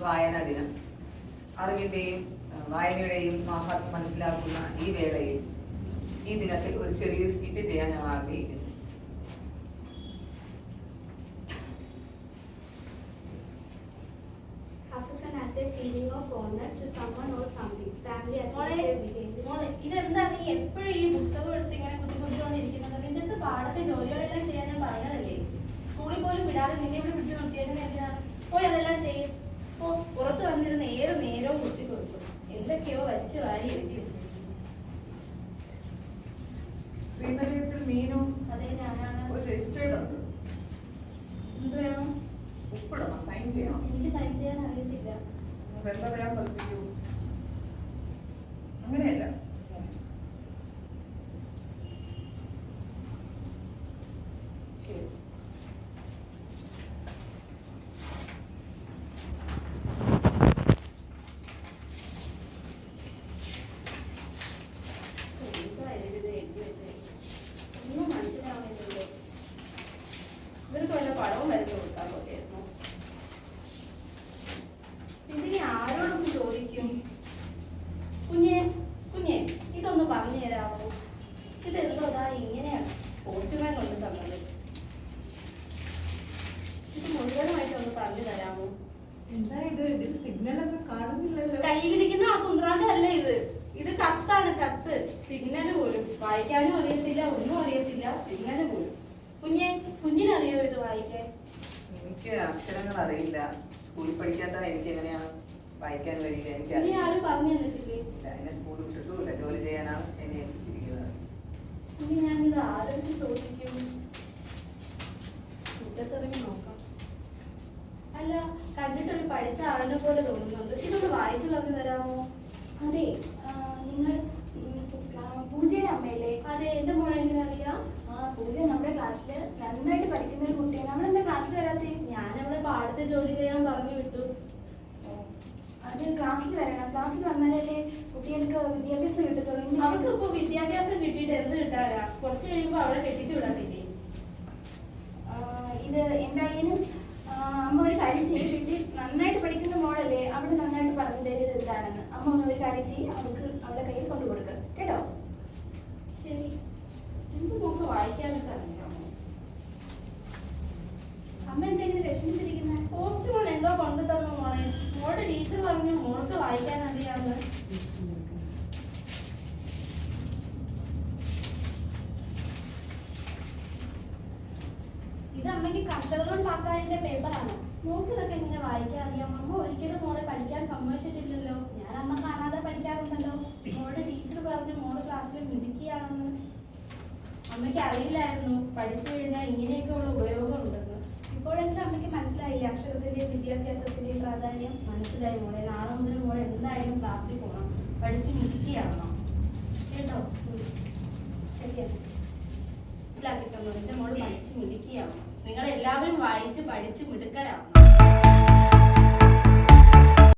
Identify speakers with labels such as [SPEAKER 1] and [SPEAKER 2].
[SPEAKER 1] വായനാ ദിനം. അറിവിന്റെയും വായനയുടെയും മഹത്വം മനസ്സിലാക്കുന്ന ഈ വേളയിൽ ഈ ദിനത്തിൽ ഒരു ചെറിയൊരു സ്കിറ്റ് ചെയ്യാൻ ഞങ്ങൾ ആഗ്രഹിക്കുന്നു.
[SPEAKER 2] ഇതെന്താ നീ എപ്പോഴും ഈ പുസ്തകം എടുത്ത് ഇങ്ങനെ കുത്തിക്കൊണ്ടിരിക്കുന്നത്? നിന്റെ അടുത്ത് പാടത്തെ ജോലികളെല്ലാം ചെയ്യാൻ ഞാൻ പറഞ്ഞതല്ലേ? സ്കൂളിൽ പോലും വിടാതെ നിന്നെ ഇവിടെ പിടിച്ചു നിർത്തിയതിന് എന്തിനാണ്? പോയി അതെല്ലാം ചെയ്യും. പുറത്ത് വന്നിരുന്ന് ഏത് നേരവും കുത്തി കൊടുക്കും. എന്തൊക്കെയോ വലിച്ചു വാരി എഴുതി വെച്ചു.
[SPEAKER 3] ശ്രീനഗരത്തിൽ മീനും
[SPEAKER 2] അതെ, ഞാനാണ്.
[SPEAKER 3] ഒരു രജിസ്റ്റേർഡ് ഉണ്ട്.
[SPEAKER 2] എന്ത് വേണം?
[SPEAKER 3] ഒപ്പിടണം, സൈൻ ചെയ്യണം.
[SPEAKER 2] എനിക്ക് സൈൻ ചെയ്യാൻ അറിയത്തില്ല.
[SPEAKER 3] വെള്ളം വരാൻ പഠിപ്പിക്കൂ. അങ്ങനെയല്ല,
[SPEAKER 1] ശരി.
[SPEAKER 2] ഒന്നും മനസ്സിലാവുന്നില്ലല്ലോ. ഇവർക്ക് വല്ല പടവും വരച്ചു കൊടുക്കാൻ പോലെയായിരുന്നു. ഇതിനി ആരോടൊന്ന് ചോദിക്കും? കുഞ്ഞെ കുഞ്ഞെ, ഇതൊന്ന് പറഞ്ഞു തരാമോ? ഇതെന്തോടാ ഇങ്ങനെയാണ് പോസ്റ്റ്മാൻ കൊണ്ട് തന്നത്? ഇത് മുഴുവനുമായിട്ടൊന്ന് പറഞ്ഞു തരാമോ?
[SPEAKER 3] എന്താ ഇത്? ഇതിൽ സിഗ്നൽ ഒന്നും കാണുന്നില്ലല്ലോ.
[SPEAKER 2] കയ്യിലിരിക്കുന്ന ആ കുന്ത്രാണ്ട അല്ല ഇത്. ഇത് കത്താണ്, കത്ത്. സിഗ്നല് പോലും വായിക്കാനും അറിയത്തില്ല, ഒന്നും അറിയത്തില്ല. സിഗ്നല് പോലും. കുഞ്ഞിനറിയോ ഇത് വായിക്കാൻ?
[SPEAKER 1] എനിക്ക് അക്ഷരങ്ങൾ അറിയില്ല. സ്കൂളിൽ പഠിക്കാത്ത എനിക്ക് എങ്ങനെയാണ് വായിക്കാൻ കഴിയില്ല. എനിക്ക്
[SPEAKER 2] കുഞ്ഞിനെ ആരും പറഞ്ഞു തന്നിട്ടില്ലേ?
[SPEAKER 1] എന്നെ സ്കൂളിൽ വിട്ടിട്ടുമില്ല. ജോലി ചെയ്യാനാണ് എന്നെ ഏൽപ്പിച്ചിരിക്കുന്നത്.
[SPEAKER 2] കുഞ്ഞി, ഞാനിത് ആരോട് ചോദിക്കും? മുറ്റത്തിറങ്ങി നോക്കാം. അല്ല, കണ്ടിട്ടൊരു പഠിച്ച ആളിനെ പോലെ തോന്നുന്നുണ്ട്. ഇതൊന്ന് വായിച്ചു പറഞ്ഞു തരാമോ?
[SPEAKER 4] അതെ, നിങ്ങൾ പൂജയുടെ അമ്മയല്ലേ?
[SPEAKER 2] അതെ, എന്റെ മോളെ എങ്ങനെ അറിയാം?
[SPEAKER 4] പൂജ നമ്മുടെ ക്ലാസ്സിൽ നന്നായിട്ട് പഠിക്കുന്ന ഒരു കുട്ടിയാണ്. അവളെന്താ ക്ലാസ്സിൽ വരാത്തേ?
[SPEAKER 2] ഞാൻ അവളെ പാടത്തെ ജോലി ചെയ്യാൻ പറഞ്ഞു വിട്ടു.
[SPEAKER 4] അത് ക്ലാസ്സിൽ വരണം. ക്ലാസ്സിൽ വന്നാലല്ലേ കുട്ടികൾക്ക് വിദ്യാഭ്യാസം കിട്ടത്തുള്ളൂ.
[SPEAKER 2] അവൾക്ക് ഇപ്പൊ വിദ്യാഭ്യാസം കിട്ടിയിട്ട് എന്ത് കിട്ടാനാ? കുറച്ച് കഴിയുമ്പോ അവളെ കെട്ടിച്ചു വിടാത്തില്ലേ?
[SPEAKER 4] ഇത് എന്തായാലും അമ്മ ഒരു കാര്യം ചെയ്യും. വീട്ടിൽ നന്നായിട്ട് പഠിക്കുന്ന മോളല്ലേ, അവിടെ നന്നായിട്ട് പറഞ്ഞു തരുന്നത് എന്താണെന്ന്. അമ്മ ഒന്ന് ഒരു കാര്യം ചെയ്യും, അവൾക്ക് അവളുടെ കയ്യിൽ കൊണ്ടു കൊടുക്കുക കേട്ടോ.
[SPEAKER 2] ശരി. എന്ത് നോക്ക് വായിക്കാനൊക്കെ അറിയാമോ?
[SPEAKER 4] അമ്മ എന്തെങ്കിലും വിഷമിച്ചിരിക്കുന്നത്?
[SPEAKER 2] പോസ്റ്റ് മോൾ എന്തോ കൊണ്ടു തന്നു മോളെ. മോളുടെ ടീച്ചർ പറഞ്ഞു മോൾക്ക് വായിക്കാൻ അറിയാമെന്ന്.
[SPEAKER 4] ഇത് അമ്മയ്ക്ക് കർഷക ലോൺ പാസ്സായതിന്റെ പേപ്പറാണ്.
[SPEAKER 2] മോൾക്ക് ഇതൊക്കെ എങ്ങനെ വായിക്കാൻ അറിയാം? അമ്മ ഒരിക്കലും മോളെ പഠിക്കാൻ സമ്മതിച്ചിട്ടില്ലല്ലോ.
[SPEAKER 4] ഞാൻ അമ്മ കാണാതെ പഠിക്കാറുണ്ടല്ലോ.
[SPEAKER 2] മോളുടെ ടീച്ചർ പറഞ്ഞു മോള് ക്ലാസ്സിൽ മിടുക്കിയാണെന്ന്. അമ്മയ്ക്ക് അറിയില്ലായിരുന്നു പഠിച്ചു കഴിഞ്ഞാൽ ഇങ്ങനെയൊക്കെ ഉള്ള ഉപയോഗം ഉണ്ടെന്ന്.
[SPEAKER 4] ഇപ്പോഴെങ്കിലും അമ്മയ്ക്ക് മനസ്സിലായില്ലേ അക്ഷരത്തിന്റെയും വിദ്യാഭ്യാസത്തിന്റെയും പ്രാധാന്യം?
[SPEAKER 2] മനസ്സിലായി മോളെ. നാളെ മുതൽ മോളെ എന്തായാലും ക്ലാസ്സിൽ പോകണം. പഠിച്ച് മിടുക്കിയാവണം കേട്ടോ.
[SPEAKER 4] ശരിയാണ്.
[SPEAKER 2] മനസ്സിലാക്കി തന്നു. എന്റെ മോള് പഠിച്ച് മിടുക്കിയാവണം. നിങ്ങളെല്ലാവരും വായിച്ച് പഠിച്ച് മിടുക്കരാവണം.